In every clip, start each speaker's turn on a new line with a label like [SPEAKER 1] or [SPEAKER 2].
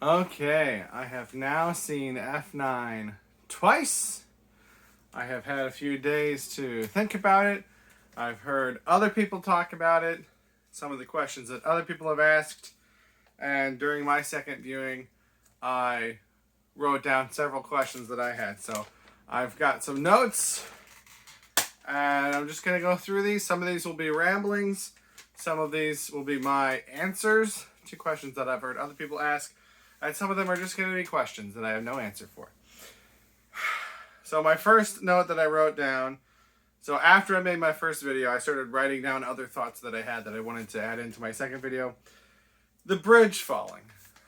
[SPEAKER 1] Okay, I have now seen F9 twice. I have had a few days to think about it. I've heard other people talk about it, some of the questions that other people have asked, and during my second viewing, I wrote down several questions that I had. So I've got some notes, and I'm just going to go through these. Some of these will be ramblings, some of these will be my answers to questions that I've heard other people ask. And some of them are just going to be questions that I have no answer for. So my first note that I wrote down, so after I made my first video, I started writing down other thoughts that I had that I wanted to add into my second video. The bridge falling.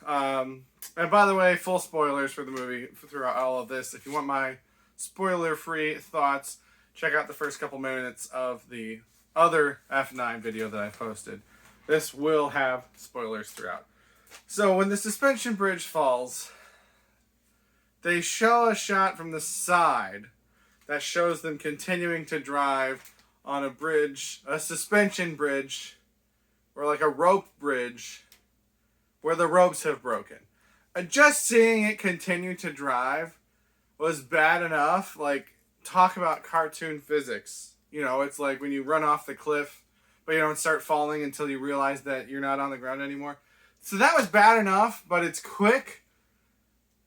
[SPEAKER 1] And by the way, full spoilers for the movie throughout all of this. If you want my spoiler-free thoughts, check out the first couple minutes of the other F9 video that I posted. This will have spoilers throughout. So when the suspension bridge falls, they show a shot from the side that shows them continuing to drive on a bridge, a suspension bridge, or like a rope bridge, where the ropes have broken. And just seeing it continue to drive was bad enough. Like, talk about cartoon physics. You know, it's like when you run off the cliff, but you don't start falling until you realize that you're not on the ground anymore. So that was bad enough, but it's quick,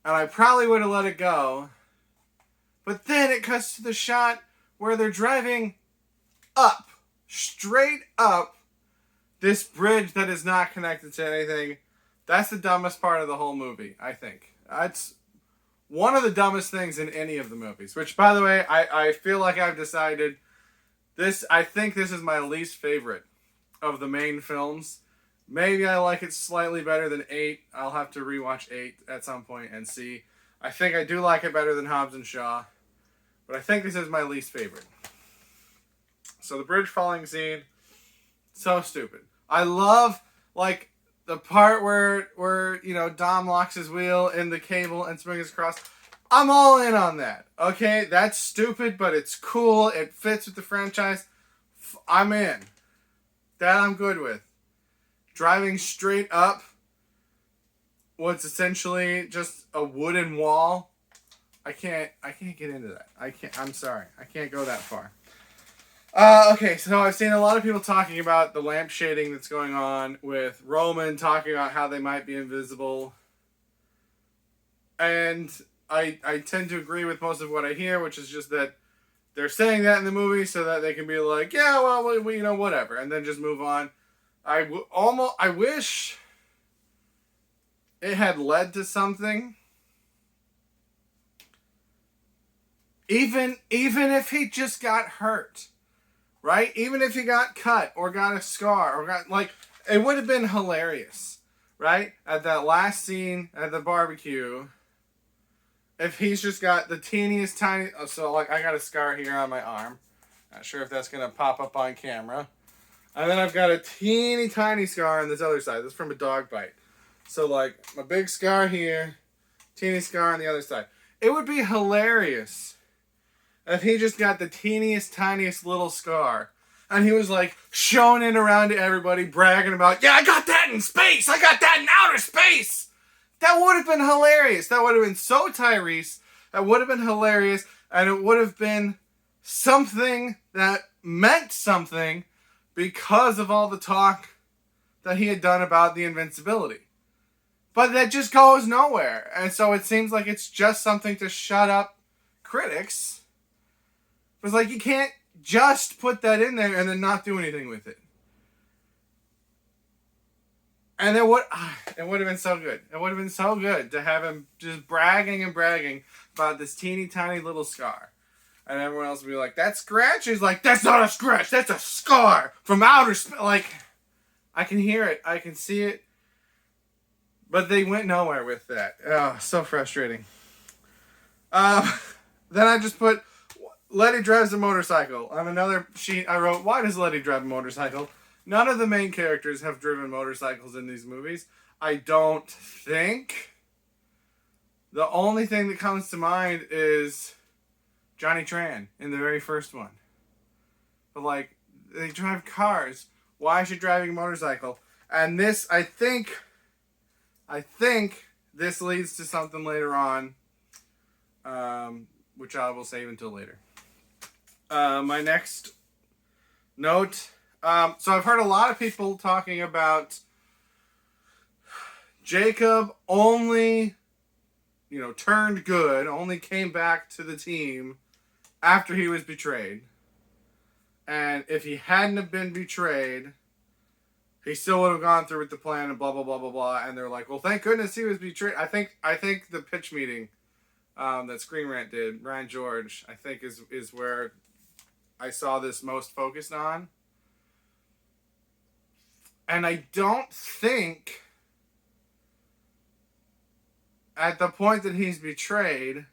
[SPEAKER 1] and I probably would have let it go. But then it cuts to the shot where they're driving up, straight up, this bridge that is not connected to anything. That's the dumbest part of the whole movie, I think. That's one of the dumbest things in any of the movies, which, by the way, I feel like I've decided this. I think this is my least favorite of the main films. Maybe I like it slightly better than 8. I'll have to rewatch 8 at some point and see. I think I do like it better than Hobbs and Shaw, but I think this is my least favorite. So the bridge falling scene, so stupid. I love, like, the part where you know, Dom locks his wheel in the cable and swings across. I'm all in on that. Okay, that's stupid, but it's cool. It fits with the franchise. I'm in. That I'm good with. Driving straight up what's essentially just a wooden wall. I can't get into that. I'm sorry. I can't go that far. Okay, so I've seen a lot of people talking about the lamp shading that's going on with Roman talking about how they might be invisible. And I tend to agree with most of what I hear, which is just that they're saying that in the movie so that they can be like, yeah, well, we, you know, whatever, and then just move on. I wish it had led to something. Even if he just got hurt, right? Even if he got cut or got a scar or got, like, it would have been hilarious, right? At that last scene at the barbecue, if he's just got the teeniest tiny, so like I got a scar here on my arm. Not sure if that's gonna pop up on camera. And then I've got a teeny tiny scar on this other side. This is from a dog bite. So, like, a big scar here, teeny scar on the other side. It would be hilarious if he just got the teeniest, tiniest little scar. And he was, like, showing it around to everybody, bragging about, yeah, I got that in space! I got that in outer space! That would have been hilarious. That would have been so Tyrese. That would have been hilarious. And it would have been something that meant something, because of all the talk that he had done about the invincibility. But that just goes nowhere. And so it seems like it's just something to shut up critics. It's like, you can't just put that in there and then not do anything with it. And it would have been so good. It would have been so good to have him just bragging and bragging about this teeny tiny little scar. And everyone else would be like, that scratch? He's like, that's not a scratch, that's a scar from outer space. Like, I can hear it, I can see it. But they went nowhere with that. Oh, so frustrating. Then I just put, Letty drives a motorcycle. On another sheet I wrote, why does Letty drive a motorcycle? None of the main characters have driven motorcycles in these movies. I don't think. The only thing that comes to mind is Johnny Tran in the very first one. But, like, they drive cars. Why is she driving a motorcycle? And this, I think this leads to something later on, which I will save until later. My next note. So I've heard a lot of people talking about Jacob only, turned good, only came back to the team after he was betrayed. And if he hadn't have been betrayed, he still would have gone through with the plan and blah, blah, blah, blah, blah. And they're like, well, thank goodness he was betrayed. I think the pitch meeting that Screen Rant did, Ryan George, I think is where I saw this most focused on. And I don't think at the point that he's betrayed,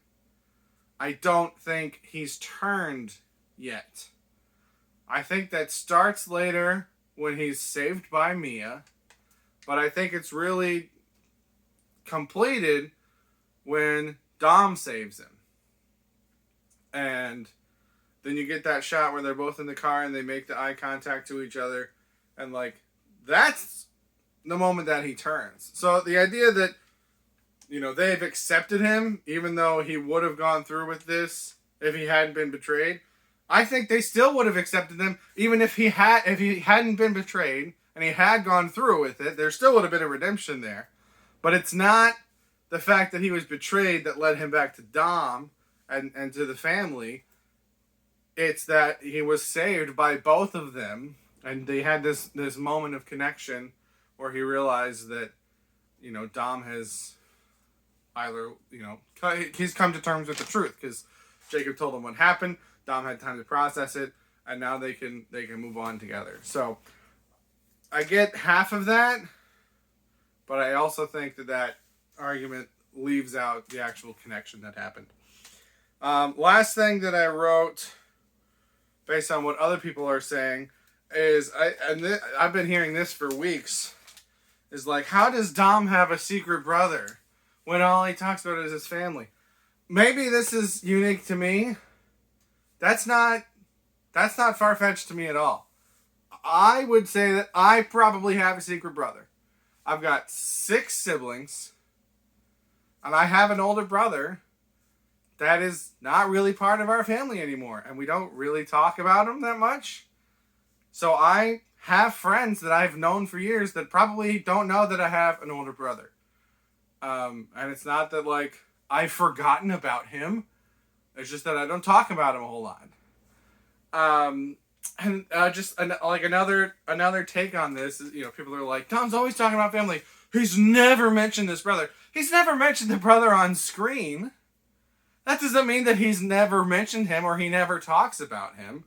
[SPEAKER 1] I don't think he's turned yet. I think that starts later when he's saved by Mia, but I think it's really completed when Dom saves him. And then you get that shot where they're both in the car and they make the eye contact to each other, and that's the moment that he turns. So the idea that they've accepted him even though he would have gone through with this if he hadn't been betrayed, I think they still would have accepted him even if he hadn't been betrayed and he had gone through with it. There still would have been a redemption there. But it's not the fact that he was betrayed that led him back to Dom and to the family. It's that he was saved by both of them, and they had this moment of connection where he realized that Dom has either he's come to terms with the truth because Jacob told him what happened. Dom had time to process it, and now they can move on together. So I get half of that, but I also think that argument leaves out the actual connection that happened. Last thing that I wrote, based on what other people are saying, is I've been hearing this for weeks. Is how does Dom have a secret brother when all he talks about is his family? Maybe this is unique to me. That's not far-fetched to me at all. I would say that I probably have a secret brother. I've got 6 siblings, and I have an older brother that is not really part of our family anymore, and we don't really talk about him that much. So I have friends that I've known for years that probably don't know that I have an older brother. And it's not that I've forgotten about him. It's just that I don't talk about him a whole lot. Another take on this is, people are like, Dom's always talking about family. He's never mentioned this brother. He's never mentioned the brother on screen. That doesn't mean that he's never mentioned him or he never talks about him,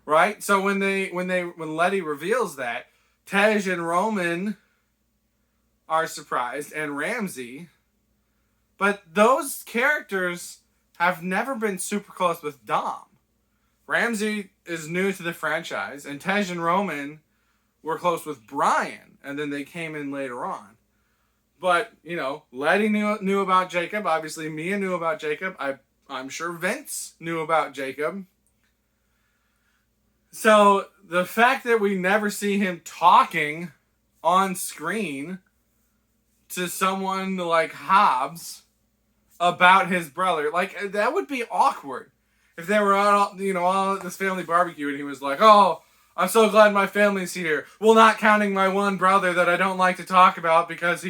[SPEAKER 1] right? So when Letty reveals that, Tej and Roman are surprised, and Ramsey, but those characters have never been super close with Dom. Ramsey is new to the franchise, and Tej and Roman were close with Brian, and then they came in later on. But, Letty knew about Jacob. Obviously, Mia knew about Jacob. I'm sure Vince knew about Jacob. So, the fact that we never see him talking on screen to someone like Hobbs about his brother, that would be awkward. If they were all at this family barbecue and he was like, oh, I'm so glad my family's here. Well, not counting my one brother that I don't like to talk about because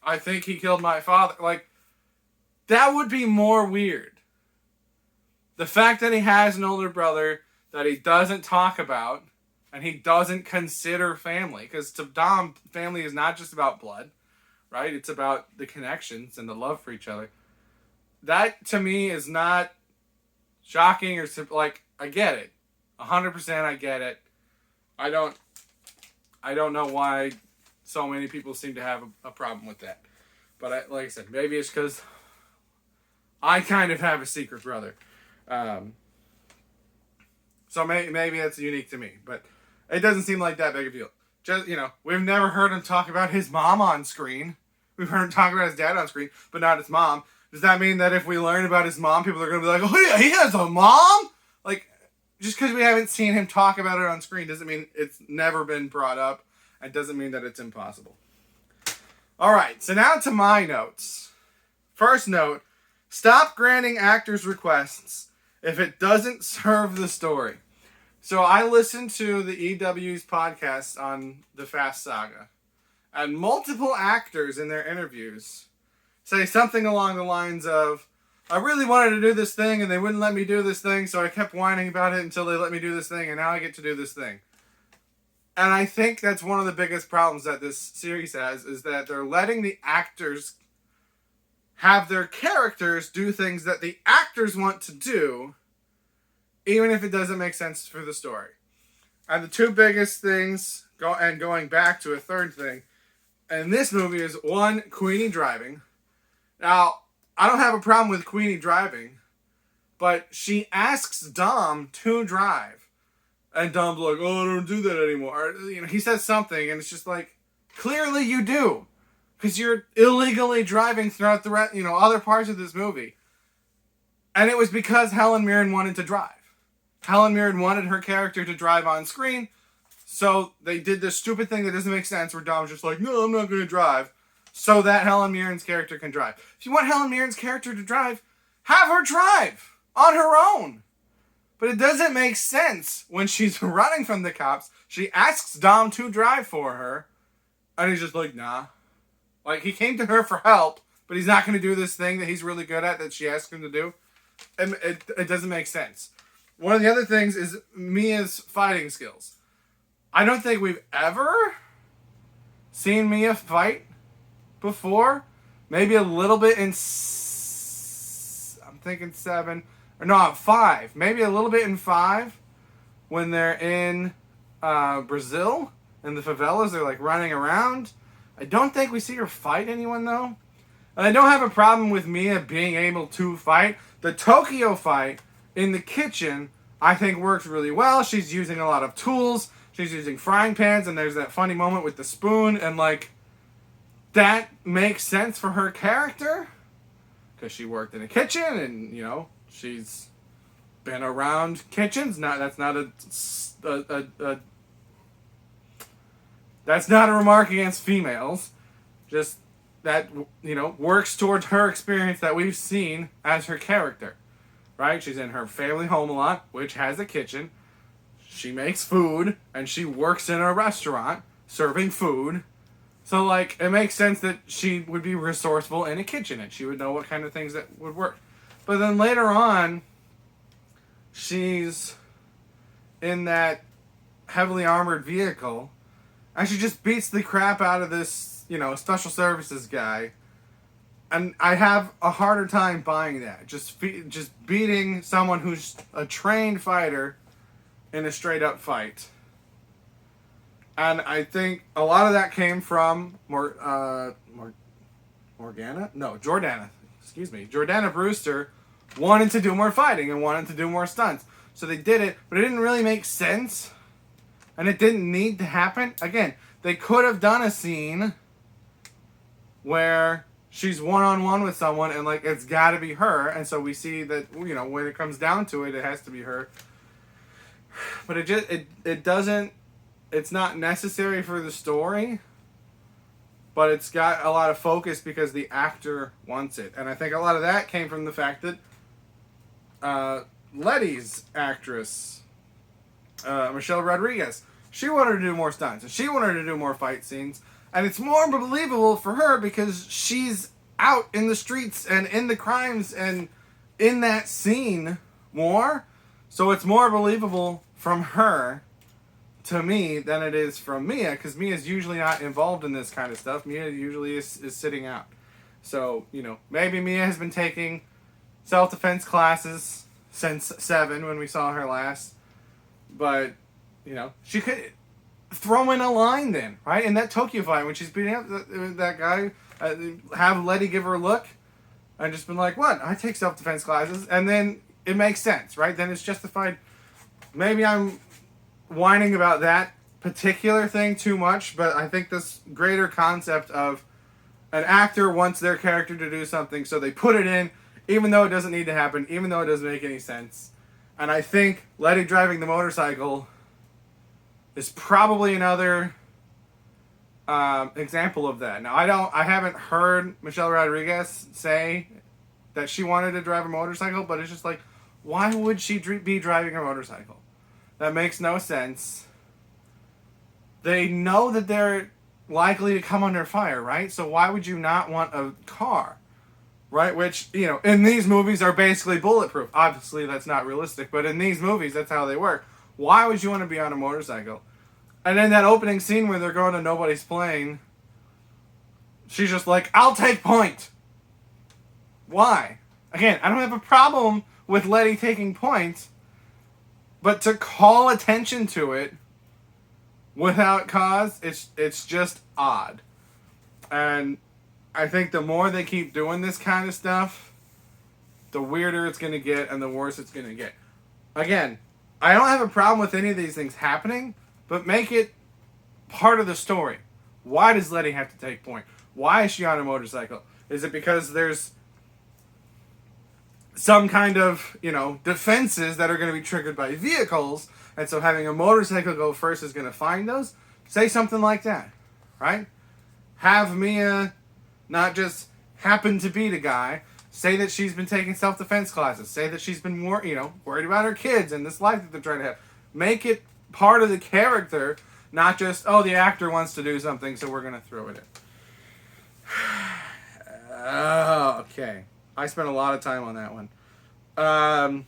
[SPEAKER 1] I think he killed my father. That would be more weird. The fact that he has an older brother that he doesn't talk about and he doesn't consider family. Because to Dom, family is not just about blood, right? It's about the connections and the love for each other. That, to me, is not shocking or I get it. 100% I get it. I don't know why so many people seem to have a problem with that. But like I said, maybe it's because I kind of have a secret brother. So maybe that's unique to me. But it doesn't seem like that big a deal. Just, we've never heard him talk about his mom on screen. We've heard him talk about his dad on screen, but not his mom. Does that mean that if we learn about his mom, people are going to be like, oh yeah, he has a mom? Just because we haven't seen him talk about it on screen doesn't mean it's never been brought up, and doesn't mean that it's impossible. All right, so now to my notes. First note, stop granting actors requests if it doesn't serve the story. So I listened to the EW's podcast on the Fast Saga, and multiple actors in their interviews say something along the lines of, I really wanted to do this thing and they wouldn't let me do this thing, so I kept whining about it until they let me do this thing, and now I get to do this thing. And I think that's one of the biggest problems that this series has, is that they're letting the actors have their characters do things that the actors want to do, even if it doesn't make sense for the story. And the two biggest things, going back to a third thing, in this movie is, one, Queenie driving. Now, I don't have a problem with Queenie driving, but she asks Dom to drive. And Dom's like, oh, I don't do that anymore. He says something, and it's just like, clearly you do. Because you're illegally driving throughout the other parts of this movie. And it was because Helen Mirren wanted to drive. Helen Mirren wanted her character to drive on screen, so they did this stupid thing that doesn't make sense, where Dom's just like, no, I'm not going to drive, so that Helen Mirren's character can drive. If you want Helen Mirren's character to drive, have her drive on her own. But it doesn't make sense when she's running from the cops. She asks Dom to drive for her, and he's just like, nah. Like, he came to her for help, but he's not going to do this thing that he's really good at that she asked him to do. And it doesn't make sense. One of the other things is Mia's fighting skills. I don't think we've ever seen Mia fight before. Maybe a little bit in, I'm thinking 7, or no, 5. Maybe a little bit in 5 when they're in Brazil, in the favelas, they're like running around. I don't think we see her fight anyone though. And I don't have a problem with Mia being able to fight. The Tokyo fight in the kitchen, I think, works really well. She's using a lot of tools. She's using frying pans, and there's that funny moment with the spoon, and like, that makes sense for her character because she worked in a kitchen, and she's been around kitchens. That's not a remark against females. Just that works towards her experience that we've seen as her character. Right? She's in her family home a lot, which has a kitchen. She makes food, and she works in a restaurant serving food. So, like, it makes sense that she would be resourceful in a kitchen, and she would know what kind of things that would work. But then later on, she's in that heavily armored vehicle, and she just beats the crap out of this, special services guy. And I have a harder time buying that. Just beating someone who's a trained fighter in a straight-up fight. And I think a lot of that came from Jordana. Jordana Brewster wanted to do more fighting and wanted to do more stunts. So they did it, but it didn't really make sense. And it didn't need to happen. Again, they could have done a scene where she's one-on-one with someone, and like, it's got to be her, and so we see that when it comes down to it, it has to be her. But it doesn't. It's not necessary for the story, but it's got a lot of focus because the actor wants it, and I think a lot of that came from the fact that Letty's actress, Michelle Rodriguez, she wanted to do more stunts, and she wanted to do more fight scenes. And it's more believable for her because she's out in the streets and in the crimes and in that scene more. So it's more believable from her to me than it is from Mia, because Mia's usually not involved in this kind of stuff. Mia usually is sitting out. So, maybe Mia has been taking self-defense classes since 7 when we saw her last. But, she could throw in a line then, right? In that Tokyo fight, when she's beating up that guy, have Letty give her a look, and just been like, what? I take self-defense classes, and then it makes sense, right? Then it's justified. Maybe I'm whining about that particular thing too much, but I think this greater concept of an actor wants their character to do something, so they put it in, even though it doesn't need to happen, even though it doesn't make any sense. And I think Letty driving the motorcycle is probably another example of that. Now, I haven't heard Michelle Rodriguez say that she wanted to drive a motorcycle, but it's just like, why would she be driving a motorcycle? That makes no sense. They know that they're likely to come under fire, right? So why would you not want a car, right? Which, you know, in these movies are basically bulletproof. Obviously, that's not realistic, but in these movies, that's how they work. Why would you want to be on a motorcycle? And then that opening scene where they're going to nobody's plane, she's just like, I'll take point. Why? Again, I don't have a problem with Letty taking points, but to call attention to it without cause, it's just odd. And I think the more they keep doing this kind of stuff, the weirder it's going to get and the worse it's going to get. Again, I don't have a problem with any of these things happening, but make it part of the story. Why does Letty have to take point? Why is she on a motorcycle? Is it because there's some kind of, you know, defenses that are going to be triggered by vehicles, and so having a motorcycle go first is going to find those? Say something like that, right? Have Mia not just happen to be the guy. Say that she's been taking self-defense classes. Say that she's been more, worried about her kids and this life that they're trying to have. Make it part of the character, not just, oh, the actor wants to do something, so we're going to throw it in. Okay. I spent a lot of time on that one.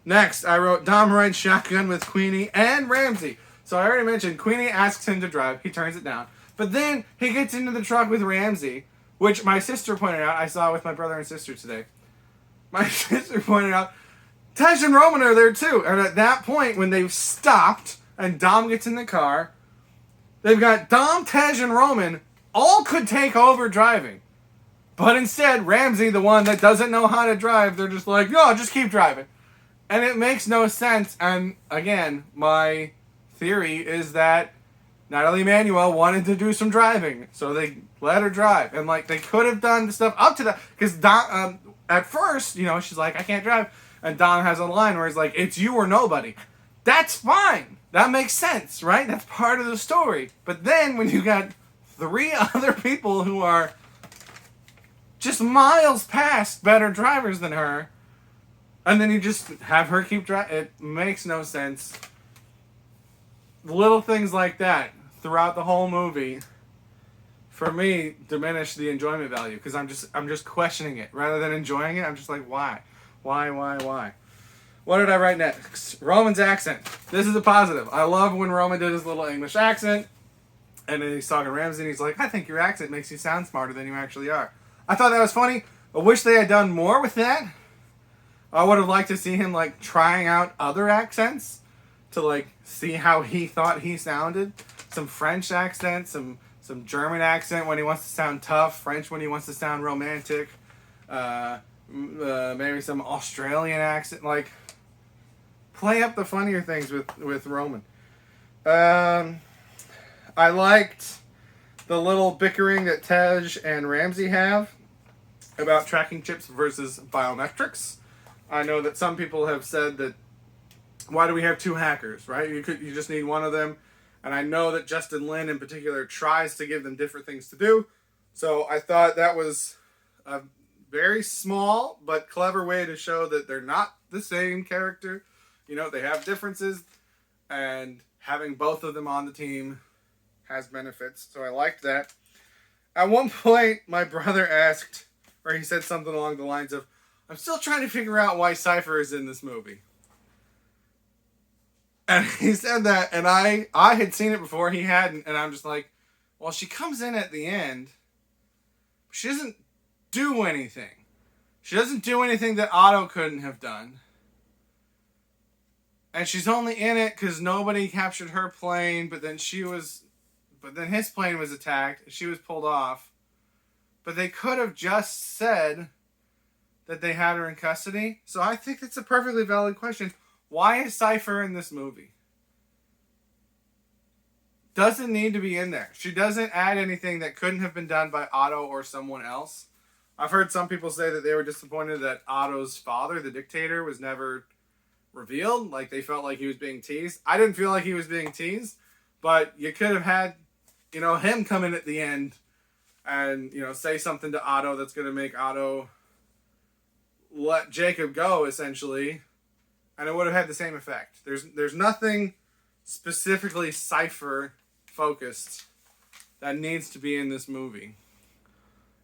[SPEAKER 1] Next, I wrote Dom rides shotgun with Queenie and Ramsey. So I already mentioned, Queenie asks him to drive. He turns it down. But then he gets into the truck with Ramsey, which my sister pointed out. I saw with my brother and sister today. My sister pointed out, Tej and Roman are there too. And at that point, when they've stopped and Dom gets in the car, they've got Dom, Tej, and Roman all could take over driving. But instead, Ramsey, the one that doesn't know how to drive, they're just like, no, just keep driving. And it makes no sense. And again, my theory is that Natalie Emanuel wanted to do some driving, so they let her drive. And like, they could have done the stuff up to that, because Dom, at first, she's like, I can't drive. And Dom has a line where he's like, it's you or nobody. That's fine. That makes sense, right? That's part of the story. But then when you got 3 other people who are just miles past better drivers than her, and then you just have her keep driving, it makes no sense. Little things like that throughout the whole movie, for me, diminish the enjoyment value, because I'm just questioning it rather than enjoying it. I'm just like, why? What did I write next? Roman's accent. This is a positive. I love when Roman did his little English accent, and then he's talking to Ramsey, and he's like, I think your accent makes you sound smarter than you actually are. I thought that was funny. I wish they had done more with that. I would have liked to see him like trying out other accents to like see how he thought he sounded. Some French accent, some German accent when he wants to sound tough, French when he wants to sound romantic, maybe some Australian accent. Like, play up the funnier things with Roman. I liked the little bickering that Tej and Ramsey have about tracking chips versus biometrics. I know that some people have said that, why do we have 2 hackers, right? You just need one of them. And I know that Justin Lin in particular tries to give them different things to do. So I thought that was a very small but clever way to show that they're not the same character. They have differences, and having both of them on the team has benefits. So I liked that. At one point, my brother asked, or he said something along the lines of, I'm still trying to figure out why Cypher is in this movie. And he said that, and I had seen it before, he hadn't, and I'm just like, well, she comes in at the end, she doesn't do anything. She doesn't do anything that Otto couldn't have done. And she's only in it because nobody captured her plane, but then his plane was attacked, she was pulled off. But they could have just said that they had her in custody. So I think that's a perfectly valid question. Why is Cypher in this movie? Doesn't need to be in there. She doesn't add anything that couldn't have been done by Otto or someone else. I've heard some people say that they were disappointed that Otto's father, the dictator, was never revealed. Like, they felt like he was being teased. I didn't feel like he was being teased, but you could have had him come in at the end and, say something to Otto that's going to make Otto let Jacob go, essentially, and it would have had the same effect. There's nothing specifically Cypher focused that needs to be in this movie.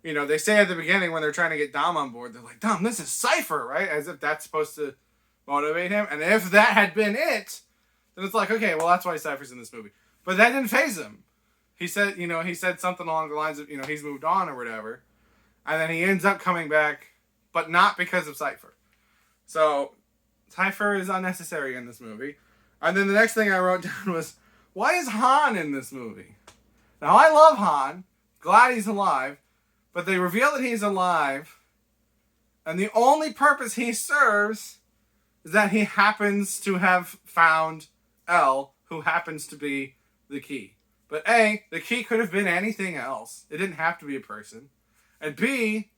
[SPEAKER 1] They say at the beginning when they're trying to get Dom on board, they're like, Dom, this is Cypher, right? As if that's supposed to motivate him. And if that had been it, then it's like, okay, well, that's why Cypher's in this movie. But that didn't faze him. He said, he said something along the lines of, he's moved on or whatever. And then he ends up coming back, but not because of Cypher. So, Cypher is unnecessary in this movie. And then the next thing I wrote down was, why is Han in this movie? Now, I love Han. Glad he's alive. But they reveal that he's alive. And the only purpose he serves is that he happens to have found L, who happens to be the key. But A, the key could have been anything else. It didn't have to be a person. And B,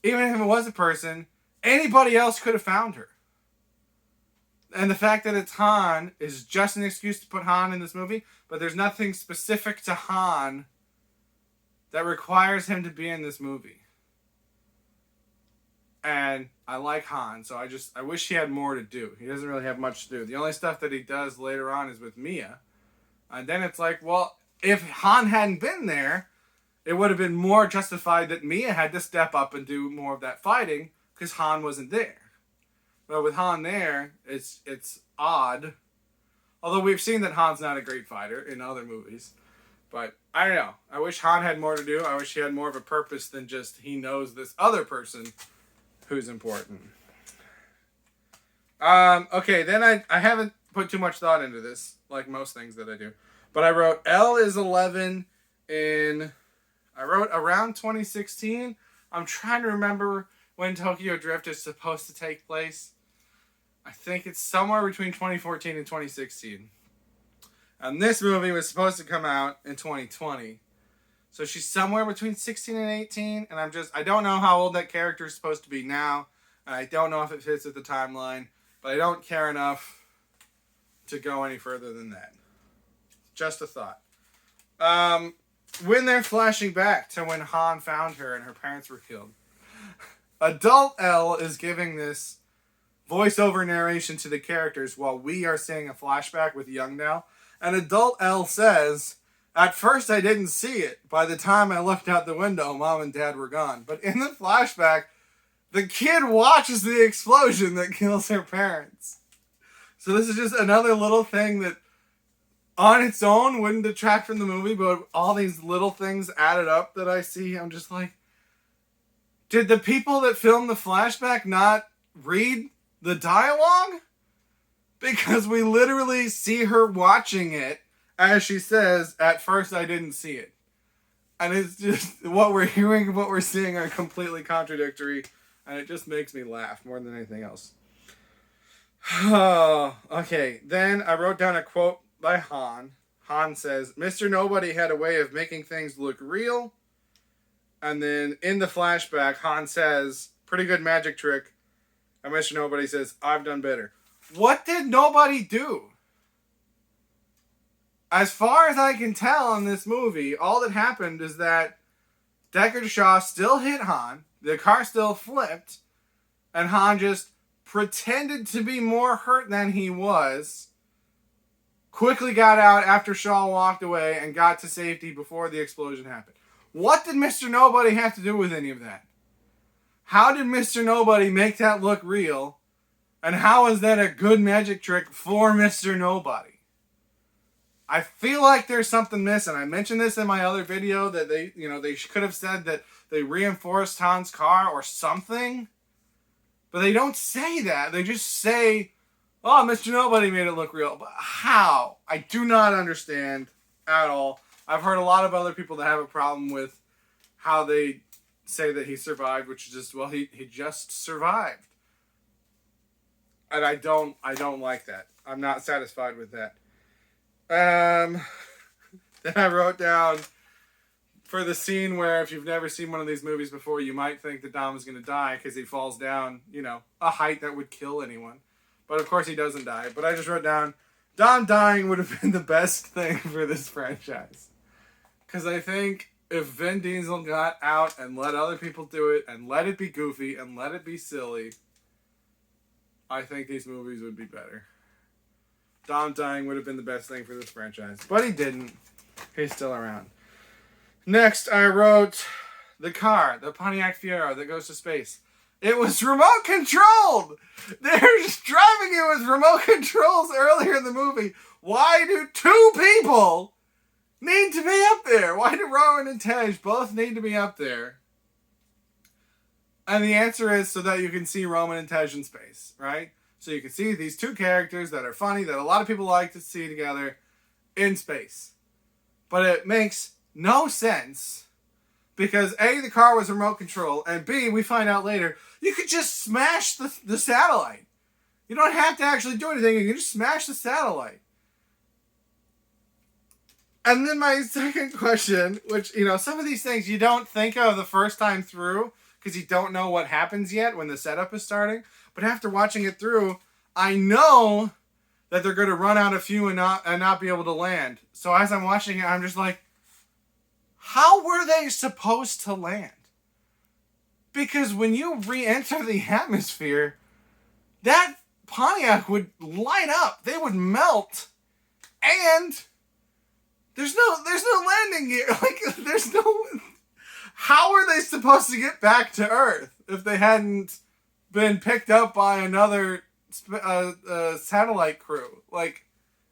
[SPEAKER 1] even if it was a person, anybody else could have found her. And the fact that it's Han is just an excuse to put Han in this movie, but there's nothing specific to Han that requires him to be in this movie. And I like Han, so I wish he had more to do. He doesn't really have much to do. The only stuff that he does later on is with Mia. And then it's like, well, if Han hadn't been there, it would have been more justified that Mia had to step up and do more of that fighting because Han wasn't there. But with Han there, it's odd. Although we've seen that Han's not a great fighter in other movies. But I don't know. I wish Han had more to do. I wish he had more of a purpose than just he knows this other person who's important. Okay, then I haven't put too much thought into this, like most things that I do. But I wrote L is 11 I wrote around 2016. I'm trying to remember when Tokyo Drift is supposed to take place. I think it's somewhere between 2014 and 2016. And this movie was supposed to come out in 2020. So she's somewhere between 16 and 18. And I don't know how old that character is supposed to be now. And I don't know if it fits with the timeline. But I don't care enough to go any further than that. Just a thought. When they're flashing back to when Han found her and her parents were killed, adult L is giving this voiceover narration to the characters while we are seeing a flashback with young Nell. And adult L says, at first I didn't see it. By the time I looked out the window, Mom and Dad were gone. But in the flashback, the kid watches the explosion that kills her parents. So this is just another little thing that on its own wouldn't detract from the movie, but all these little things added up that I see, I'm just like, did the people that filmed the flashback not read the dialogue? Because we literally see her watching it as she says, at first I didn't see it. And it's just, what we're hearing and what we're seeing are completely contradictory, and it just makes me laugh more than anything else. Oh, okay, then I wrote down a quote by Han. Han says, Mr. Nobody had a way of making things look real. And then in the flashback, Han says, pretty good magic trick. And Mr. Nobody says, I've done better. What did Nobody do? As far as I can tell in this movie, all that happened is that Deckard Shaw still hit Han, the car still flipped, and Han just pretended to be more hurt than he was, quickly got out after Shaw walked away, and got to safety before the explosion happened. What did Mr. Nobody have to do with any of that? How did Mr. Nobody make that look real? And how is that a good magic trick for Mr. Nobody? I feel like there's something missing. I mentioned this in my other video that they could have said that they reinforced Han's car or something. But they don't say that. They just say, oh, Mr. Nobody made it look real. But how? I do not understand at all. I've heard a lot of other people that have a problem with how they say that he survived, which is just, well, he just survived. And I don't like that. I'm not satisfied with that. Then I wrote down for the scene where if you've never seen one of these movies before, you might think that Dom is going to die because he falls down, a height that would kill anyone. But of course he doesn't die. But I just wrote down, Dom dying would have been the best thing for this franchise. Because I think if Vin Diesel got out and let other people do it and let it be goofy and let it be silly, I think these movies would be better. Dom dying would have been the best thing for this franchise. But he didn't. He's still around. Next, I wrote the car, the Pontiac Fiero that goes to space. It was remote controlled! They're just driving it with remote controls earlier in the movie. Why do two people need to be up there? Why do Rowan and Tej both need to be up there? And the answer is so that you can see Roman and Tej in space, right? So you can see these two characters that are funny, that a lot of people like to see together in space. But it makes no sense because A, the car was remote control, and B, we find out later, you could just smash the satellite. You don't have to actually do anything, you can just smash the satellite. And then my second question, which, some of these things you don't think of the first time through because you don't know what happens yet when the setup is starting. But after watching it through, I know that they're going to run out of fuel and not be able to land. So as I'm watching it, I'm just like, how were they supposed to land? Because when you re-enter the atmosphere, that Pontiac would light up. They would melt. And there's no landing gear. There's no... How are they supposed to get back to Earth if they hadn't been picked up by another satellite crew,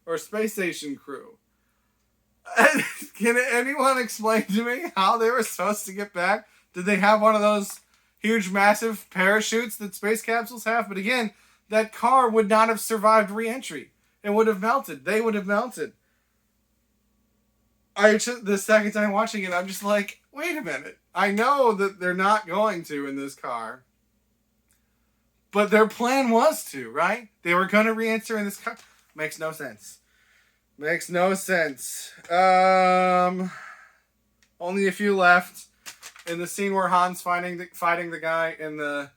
[SPEAKER 1] or space station crew? Can anyone explain to me how they were supposed to get back? Did they have one of those huge, massive parachutes that space capsules have? But again, that car would not have survived re-entry. It would have melted. They would have melted. The second time watching it, I'm just like, wait a minute. I know that they're not going to in this car. But their plan was to, right? They were going to re-enter in this car. Makes no sense. Makes no sense. Only a few left. In the scene where Han's fighting the guy in the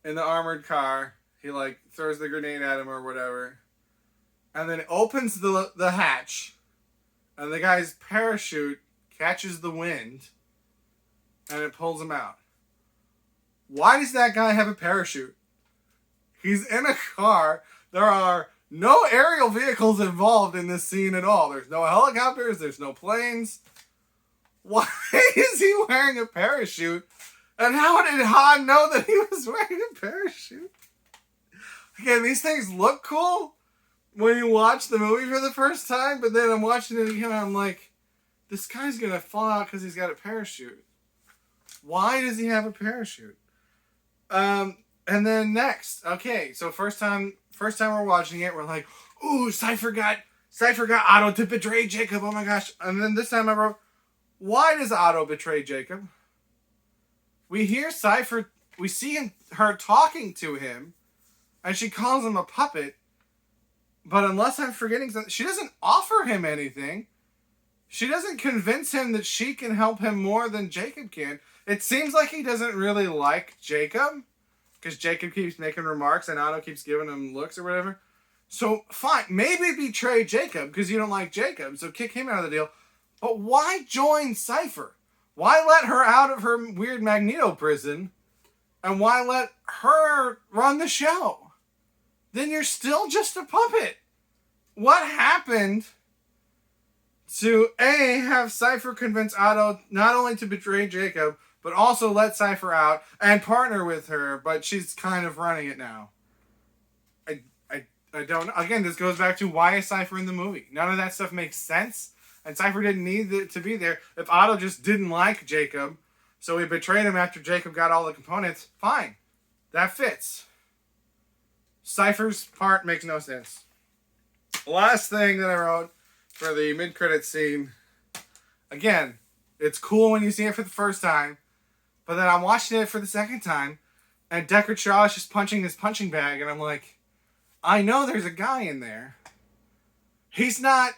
[SPEAKER 1] armored car, he throws the grenade at him or whatever. And then it opens the hatch. And the guy's parachute catches the wind. And it pulls him out. Why does that guy have a parachute? He's in a car. There are no aerial vehicles involved in this scene at all. There's no helicopters. There's no planes. Why is he wearing a parachute? And how did Han know that he was wearing a parachute? Again, these things look cool when you watch the movie for the first time, but then I'm watching it again and I'm like, this guy's going to fall out because he's got a parachute. Why does he have a parachute? And then next, okay, so first time we're watching it, we're like, ooh, Cypher got Otto to betray Jacob, oh my gosh. And then this time I wrote, why does Otto betray Jacob? We hear Cypher, we see her talking to him, and she calls him a puppet, but unless I'm forgetting something, she doesn't offer him anything. She doesn't convince him that she can help him more than Jacob can. It seems like he doesn't really like Jacob, because Jacob keeps making remarks and Otto keeps giving him looks or whatever. So, fine, maybe betray Jacob, because you don't like Jacob, so kick him out of the deal. But why join Cypher? Why let her out of her weird Magneto prison? And why let her run the show? Then you're still just a puppet. What happened to A, have Cypher convince Otto not only to betray Jacob, but also let Cypher out and partner with her, but she's kind of running it now? I don't know. Again, this goes back to why is Cypher in the movie? None of that stuff makes sense. And Cypher didn't need it to be there. If Otto just didn't like Jacob, so he betrayed him after Jacob got all the components, fine. That fits. Cypher's part makes no sense. Last thing that I wrote for the mid-credits scene. Again, it's cool when you see it for the first time, but then I'm watching it for the second time, and Deckard Shaw is just punching this punching bag, and I'm like, I know there's a guy in there. He's not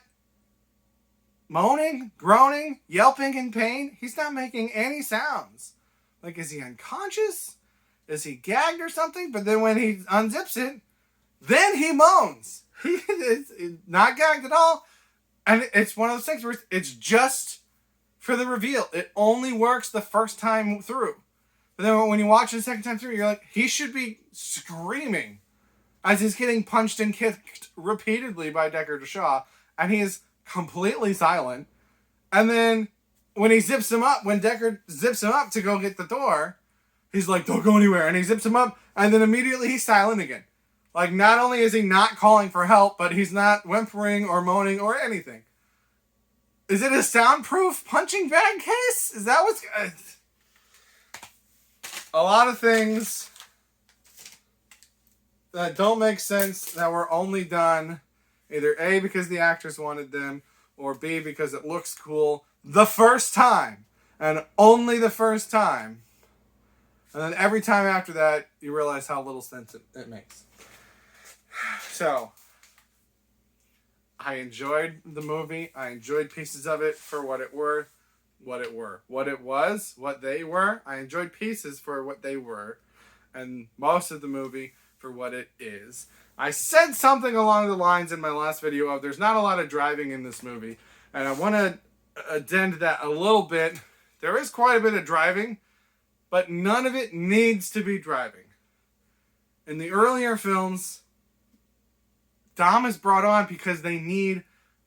[SPEAKER 1] moaning, groaning, yelping in pain. He's not making any sounds. Is he unconscious? Is he gagged or something? But then when he unzips it, then he moans. He is not gagged at all. And it's one of those things where it's just for the reveal. It only works the first time through. But then when you watch it the second time through, you're like, he should be screaming as he's getting punched and kicked repeatedly by Deckard Shaw, and he is completely silent. And then when he zips him up, when Deckard zips him up to go get the door, he's like, don't go anywhere. And he zips him up, and then immediately he's silent again. Like, not only is he not calling for help, but he's not whimpering or moaning or anything. Is it a soundproof punching bag case? Is that what's... A lot of things that don't make sense that were only done either A, because the actors wanted them, or B, because it looks cool the first time. And only the first time. And then every time after that, you realize how little sense it makes. So, I enjoyed the movie. I enjoyed pieces of it for what it were. What it was, what they were. I enjoyed pieces for what they were. And most of the movie for what it is. I said something along the lines in my last video of there's not a lot of driving in this movie. And I want to addend that a little bit. There is quite a bit of driving, but none of it needs to be driving. In the earlier films, Dom is brought on because they need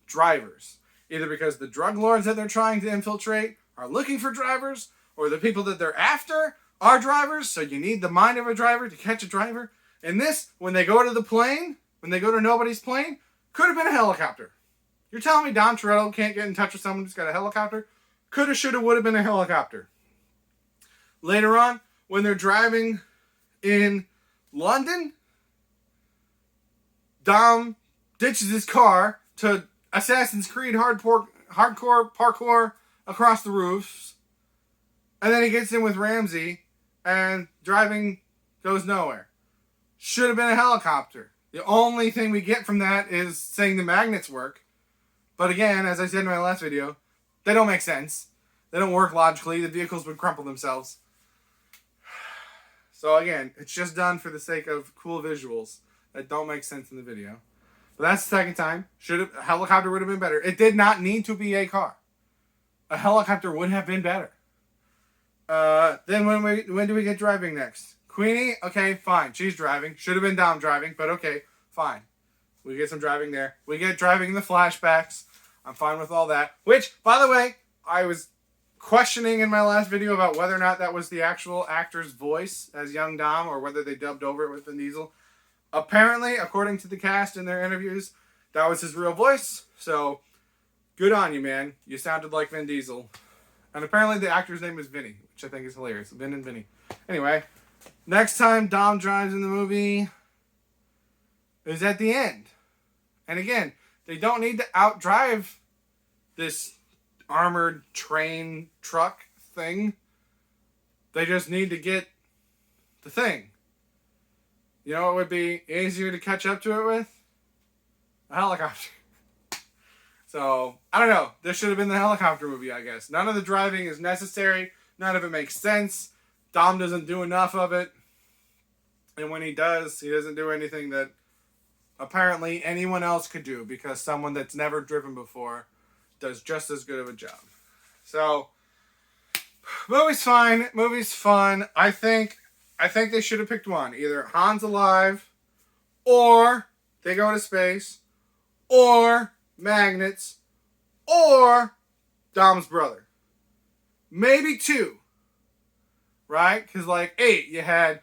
[SPEAKER 1] drivers. Either because the drug lords that they're trying to infiltrate are looking for drivers, or the people that they're after are drivers, so you need the mind of a driver to catch a driver. In this, when they go to the plane, when they go to nobody's plane, could have been a helicopter. You're telling me Dom Toretto can't get in touch with someone who's got a helicopter? Coulda, shoulda, woulda been a helicopter. Later on, when they're driving in London, Dom ditches his car to Assassin's Creed hardcore parkour across the roofs. And then he gets in with Ramsey, and driving goes nowhere. Should have been a helicopter. The only thing we get from that is saying the magnets work. But again, as I said in my last video, they don't make sense. They don't work logically. The vehicles would crumple themselves. So again, it's just done for the sake of cool visuals that don't make sense in the video. But that's the second time. A helicopter would have been better. It did not need to be a car. A helicopter would have been better. Then when do we get driving next? Queenie, okay, fine. She's driving. Should have been Dom driving, but okay, fine. We get some driving there. We get driving in the flashbacks. I'm fine with all that. Which, by the way, I was questioning in my last video about whether or not that was the actual actor's voice as young Dom, or whether they dubbed over it with Vin Diesel. Apparently, according to the cast in their interviews, that was his real voice. So, good on you, man. You sounded like Vin Diesel. And apparently the actor's name is Vinny, which I think is hilarious. Vin and Vinny. Anyway, next time Dom drives in the movie is at the end. And again, they don't need to outdrive this armored train truck thing. They just need to get the thing. You know what would be easier to catch up to it with? A helicopter. So, I don't know. This should have been the helicopter movie, I guess. None of the driving is necessary. None of it makes sense. Dom doesn't do enough of it. And when he does, he doesn't do anything that apparently anyone else could do, because someone that's never driven before does just as good of a job. So, movie's fine. Movie's fun. I think they should have picked one. Either Han's alive, or they go to space, or magnets, or Dom's brother. Maybe two. Right? Because like 8, you had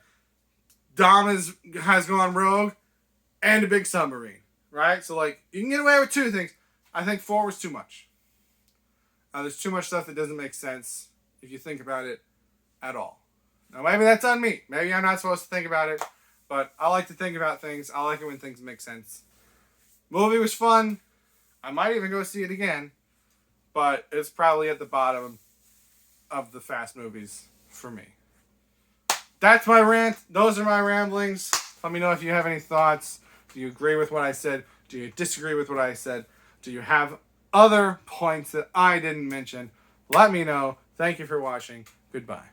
[SPEAKER 1] Dom has gone rogue and a big submarine. Right? So like, you can get away with 2 things. I think 4 was too much. There's too much stuff that doesn't make sense if you think about it at all. Now maybe that's on me. Maybe I'm not supposed to think about it. But I like to think about things. I like it when things make sense. Movie was fun. I might even go see it again. But it's probably at the bottom of the Fast movies for me. That's my rant. Those are my ramblings. Let me know if you have any thoughts. Do you agree with what I said? Do you disagree with what I said? Do you have other points that I didn't mention? Let me know. Thank you for watching. Goodbye.